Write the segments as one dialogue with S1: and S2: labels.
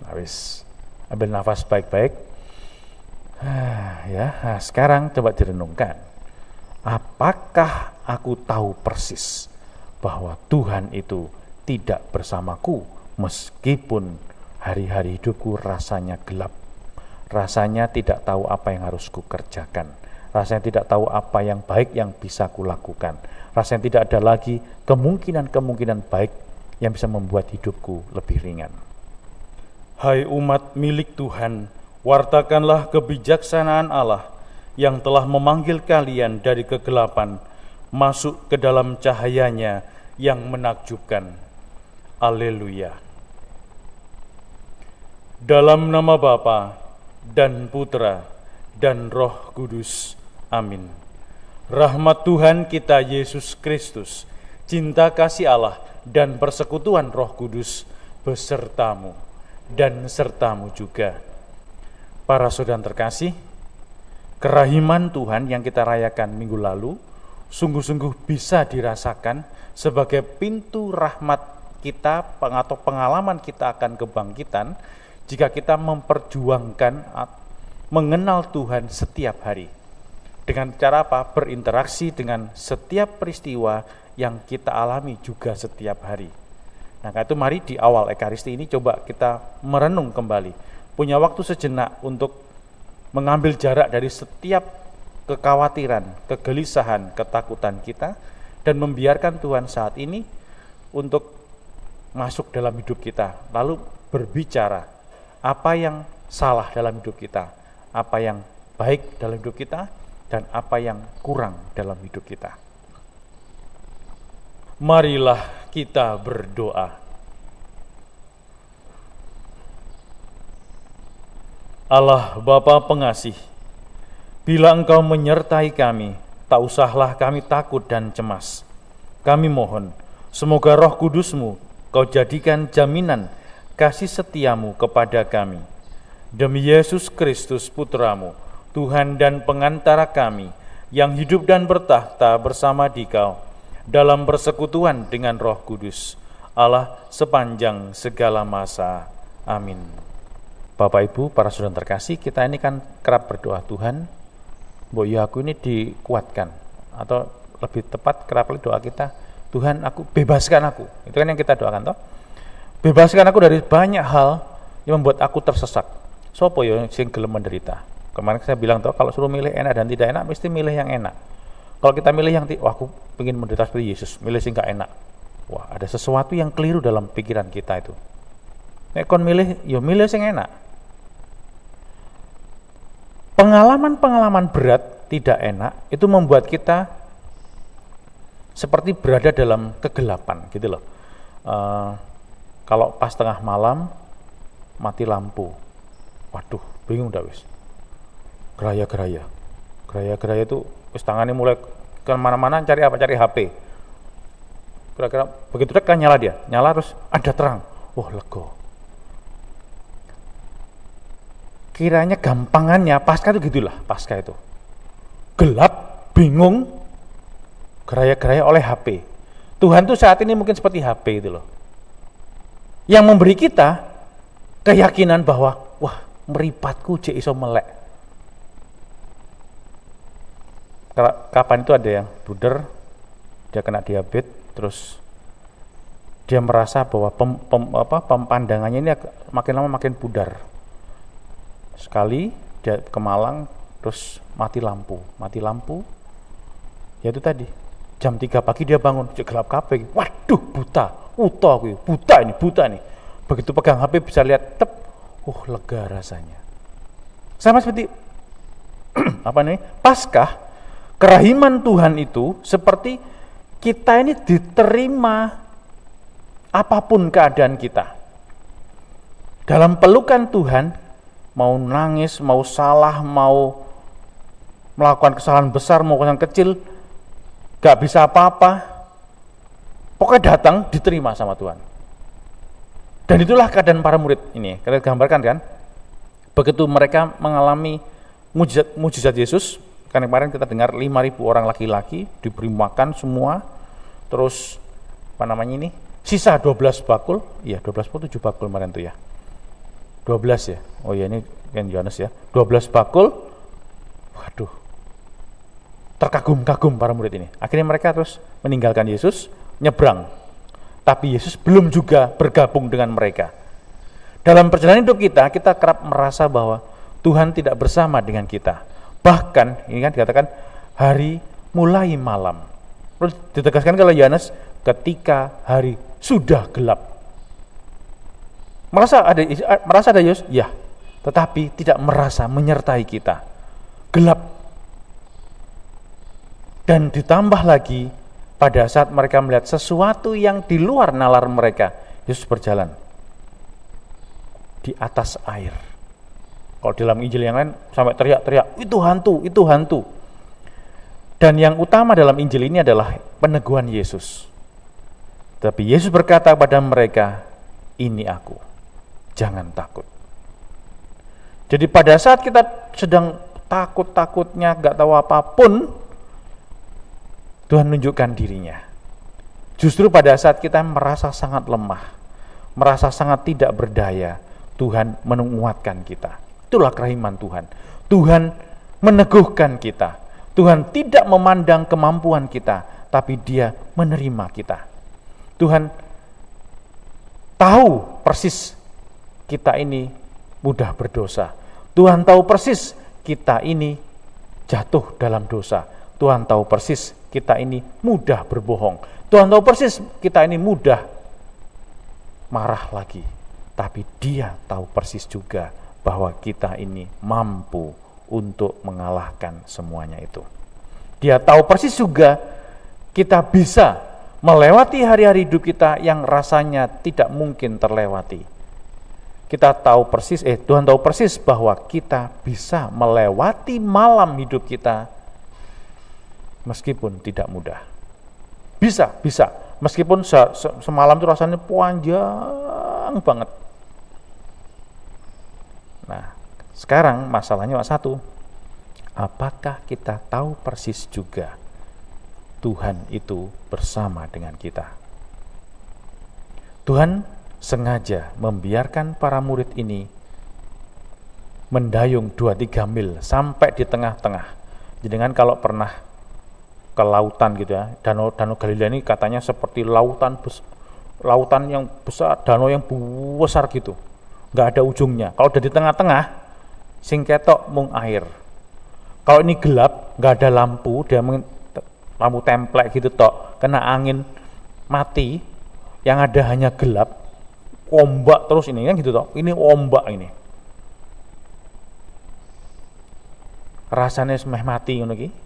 S1: Habis ambil nafas baik-baik. Nah, sekarang coba direnungkan. Apakah aku tahu persis bahwa Tuhan itu tidak bersamaku meskipun hari-hari hidupku rasanya gelap, rasanya tidak tahu apa yang harus kukerjakan, rasanya tidak tahu apa yang baik yang bisa kulakukan, rasanya tidak ada lagi kemungkinan-kemungkinan baik yang bisa membuat hidupku lebih ringan.
S2: Hai umat milik Tuhan, wartakanlah kebijaksanaan Allah yang telah memanggil kalian dari kegelapan masuk ke dalam cahayanya yang menakjubkan. Haleluya. Dalam nama Bapa dan Putra dan Roh Kudus. Amin. Rahmat Tuhan kita Yesus Kristus, cinta kasih Allah dan persekutuan Roh Kudus besertamu dan sertamu juga. Para saudara terkasih, kerahiman Tuhan yang kita rayakan minggu lalu sungguh-sungguh bisa dirasakan sebagai pintu rahmat kita atau pengalaman kita akan kebangkitan jika kita memperjuangkan mengenal Tuhan setiap hari. Dengan cara apa? Berinteraksi dengan setiap peristiwa yang kita alami juga setiap hari. Nah, itu mari di awal Ekaristi ini coba kita merenung kembali. Punya waktu sejenak untuk mengambil jarak dari setiap kekhawatiran, kegelisahan, ketakutan kita dan membiarkan Tuhan saat ini untuk masuk dalam hidup kita. Lalu berbicara apa yang salah dalam hidup kita, apa yang baik dalam hidup kita, dan apa yang kurang dalam hidup kita. Marilah kita berdoa. Allah Bapa pengasih, bila Engkau menyertai kami, tak usahlah kami takut dan cemas. Kami mohon, semoga Roh Kudus-Mu Kau jadikan jaminan kasih setiamu kepada kami. Demi Yesus Kristus Putra-Mu, Tuhan dan pengantara kami, yang hidup dan bertahta bersama Dikau, dalam persekutuan dengan Roh Kudus, Allah sepanjang segala masa. Amin. Bapak Ibu, para saudara terkasih, kita ini kan kerap berdoa, Tuhan, mbok ya aku ini dikuatkan, atau lebih tepat kerap kali doa kita, Tuhan aku bebaskan aku. Itu kan yang kita doakan toh. Bebaskan aku dari banyak hal yang membuat aku tersesat. Sopo yo sing gelem menderita. Kemarin saya bilang toh, kalau suruh milih enak dan tidak enak, mesti milih yang enak. Kalau kita milih yang wah aku ingin menderita seperti Yesus, milih sing gak enak. Wah, ada sesuatu yang keliru dalam pikiran kita itu. Nek kon milih, yo milih sing enak. Pengalaman-pengalaman berat, tidak enak, itu membuat kita seperti berada dalam kegelapan, gitu loh. Kalau pas tengah malam, mati lampu. Waduh, bingung dah wis. Geraya-geraya itu, wis tangannya mulai kemana-mana cari apa? Cari HP. Kira-kira begitu dekat nyala dia, nyala terus ada terang. Wah, lego. Kiranya gampangannya pasca itu gitulah, pasca itu gelap, bingung, geraya-geraya oleh HP. Tuhan tuh saat ini mungkin seperti HP itu loh, yang memberi kita keyakinan bahwa wah meripatku cek iso melek. Kapan itu ada yang buder, dia kena diabetes, terus dia merasa bahwa pandangannya ini makin lama makin pudar. Sekali dia ke Malang, terus mati lampu, ya itu tadi, jam 3 pagi dia bangun, gelap kabeh, waduh buta nih, begitu pegang HP bisa lihat, lega rasanya. Sama seperti, Paskah, kerahiman Tuhan itu seperti kita ini diterima apapun keadaan kita. Dalam pelukan Tuhan, mau nangis, mau salah, mau melakukan kesalahan besar, mau kesalahan kecil, gak bisa apa-apa, pokoknya datang diterima sama Tuhan. Dan itulah keadaan para murid ini. Kita gambarkan kan, begitu mereka mengalami mujizat Yesus, kan kemarin kita dengar 5.000 orang laki-laki diberi makan semua, terus sisa 12 bakul, 7 bakul kemarin itu ya.
S1: 12 ya. Oh ya, ini kan Yohanes ya. 12 bakul. Waduh. Terkagum-kagum para murid ini. Akhirnya mereka terus meninggalkan Yesus, nyebrang. Tapi Yesus belum juga bergabung dengan mereka. Dalam perjalanan hidup kita kerap merasa bahwa Tuhan tidak bersama dengan kita. Bahkan, ini kan dikatakan hari mulai malam. Terus ditegaskan oleh Yohanes, ketika hari sudah gelap. Merasa ada Yesus? Ya, tetapi tidak merasa menyertai kita. Gelap. Dan ditambah lagi, pada saat mereka melihat sesuatu yang di luar nalar mereka, Yesus berjalan di atas air. Kalau dalam Injil yang lain sampai teriak-teriak, itu hantu, itu hantu. Dan yang utama dalam Injil ini adalah peneguhan Yesus. Tapi Yesus berkata kepada mereka, ini aku, jangan takut. Jadi pada saat kita sedang takut-takutnya, gak tahu apapun, Tuhan menunjukkan dirinya. Justru pada saat kita merasa sangat lemah, merasa sangat tidak berdaya, Tuhan menguatkan kita. Itulah kerahiman Tuhan. Tuhan meneguhkan kita. Tuhan tidak memandang kemampuan kita, tapi Dia menerima kita. Tuhan tahu persis kita ini mudah berdosa. Tuhan tahu persis kita ini jatuh dalam dosa. Tuhan tahu persis kita ini mudah berbohong. Tuhan tahu persis kita ini mudah marah lagi. Tapi Dia tahu persis juga bahwa kita ini mampu untuk mengalahkan semuanya itu. Dia tahu persis juga kita bisa melewati hari-hari hidup kita yang rasanya tidak mungkin terlewati. Tuhan tahu persis bahwa kita bisa melewati malam hidup kita meskipun tidak mudah. Bisa. Meskipun semalam itu rasanya panjang banget. Nah, sekarang masalahnya satu. Apakah kita tahu persis juga Tuhan itu bersama dengan kita? Tuhan sengaja membiarkan para murid ini mendayung 2-3 mil sampai di tengah-tengah. Jadi kan kalau pernah ke lautan gitu ya, danau Galilea ini katanya seperti lautan yang besar, danau yang besar gitu, nggak ada ujungnya. Kalau udah di tengah-tengah, sing ketok mung air. Kalau ini gelap, nggak ada lampu, dia lampu templek gitu tok, kena angin mati, yang ada hanya gelap, ombak terus ini kan gitu tok. Ini ombak ini. Rasanya semeh mati ngono iki.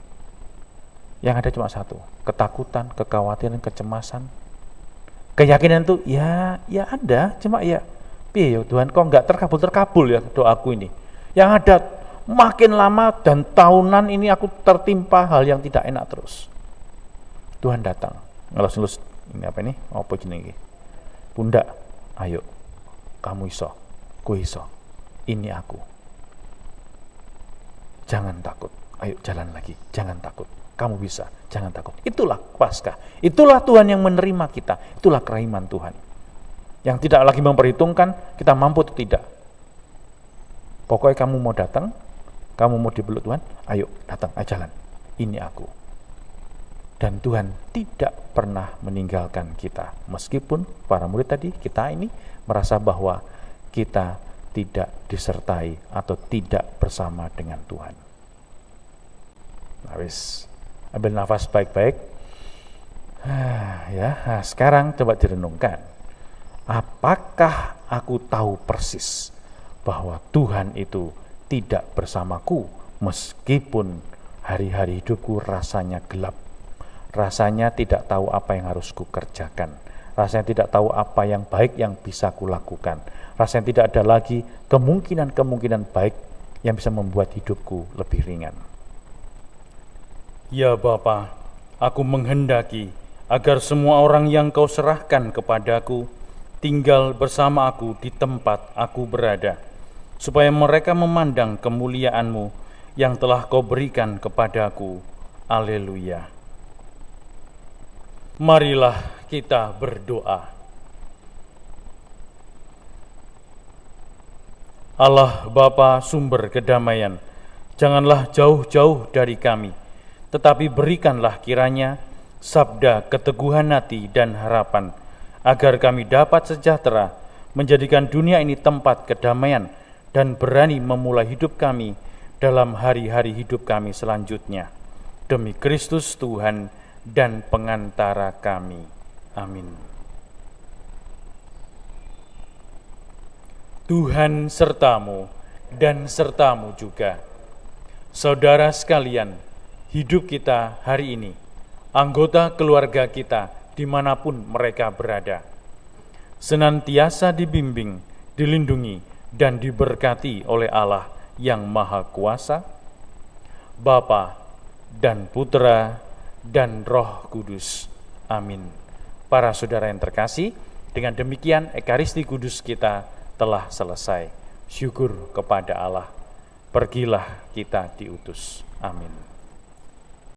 S1: Yang ada cuma satu, ketakutan, kekhawatiran, kecemasan. Keyakinan itu ya ada, cuma ya piye ya Tuhan kok enggak terkabul ya doaku ini. Yang ada makin lama dan tahunan ini aku tertimpa hal yang tidak enak terus. Tuhan datang, ngelus-ngelus ini apa ini? Apa jenenge iki? Pundak, ayo. Kamu iso, ku iso. Ini aku. Jangan takut. Ayo jalan lagi, jangan takut. Kamu bisa, jangan takut. Itulah Paskah. Itulah Tuhan yang menerima kita. Itulah kerahiman Tuhan. Yang tidak lagi memperhitungkan kita mampu atau tidak. Pokoknya kamu mau datang, kamu mau dipeluk Tuhan, ayo datang, ayo jalan. Ini aku. Dan Tuhan tidak pernah meninggalkan kita. Meskipun para murid tadi, kita ini merasa bahwa kita tidak disertai atau tidak bersama dengan Tuhan. Ambil nafas baik-baik. Nah, sekarang coba direnungkan. Apakah aku tahu persis bahwa Tuhan itu tidak bersamaku meskipun hari-hari hidupku rasanya gelap, rasanya tidak tahu apa yang harus kukerjakan, rasanya tidak tahu apa yang baik yang bisa kulakukan, rasanya tidak ada lagi kemungkinan-kemungkinan baik yang bisa membuat hidupku lebih ringan.
S2: Ya Bapa, aku menghendaki agar semua orang yang Kau serahkan kepadaku tinggal bersama aku di tempat aku berada, supaya mereka memandang kemuliaan-Mu yang telah Kau berikan kepadaku. Haleluya. Marilah kita berdoa. Allah Bapa sumber kedamaian, janganlah jauh-jauh dari kami, tetapi berikanlah kiranya sabda keteguhan hati dan harapan, agar kami dapat sejahtera, menjadikan dunia ini tempat kedamaian, dan berani memulai hidup kami dalam hari-hari hidup kami selanjutnya. Demi Kristus Tuhan dan pengantara kami. Amin. Tuhan sertamu dan sertamu juga. Saudara sekalian, hidup kita hari ini, anggota keluarga kita dimanapun mereka berada, senantiasa dibimbing, dilindungi, dan diberkati oleh Allah yang Maha Kuasa, Bapa dan Putra dan Roh Kudus. Amin. Para saudara yang terkasih, dengan demikian Ekaristi Kudus kita telah selesai. Syukur kepada Allah. Pergilah kita diutus. Amin.